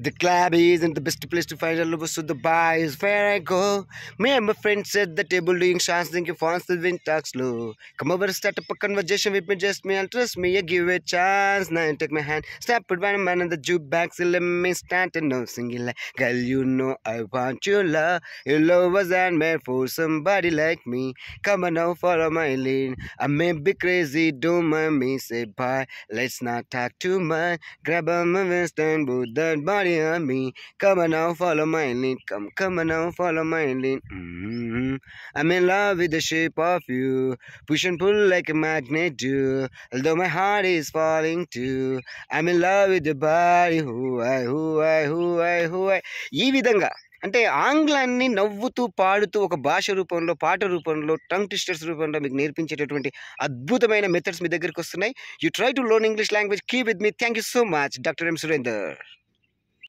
The club isn't the best place to find a lover, so the bar is where I go. Me and my friends at the table doing shots, thinking fast the wind talks slow. Come over, start up a conversation with me, just me, and trust me, you give it a chance. Now you take my hand, step it when I'm in the jukebox, so let me stand and no singing like, girl, you know I want your love. Your love wasn't made for somebody like me. Come on now, follow my lead. I may be crazy, don't mind me, say bye. Let's not talk too much. Grab on my waist and put that body on me. Come on now, follow my lead. Come on now, follow my lead. I'm in love with the shape of you. Push and pull like a magnet do. Although my heart is falling too. I'm in love with your body. Who I. ఈ విధంగా అంటే ఆంగ్లాన్ని నవ్వుతూ పాడుతూ ఒక భాష రూపంలో పాట రూపంలో టంగ్ ట్విస్టర్స్ రూపంలో మీకు నేర్పించేటటువంటి అద్భుతమైన మెథడ్స్ మీ దగ్గరికి వస్తున్నాయి. You try to learn English language. Keep with me. Thank you so much, doctor M Surender.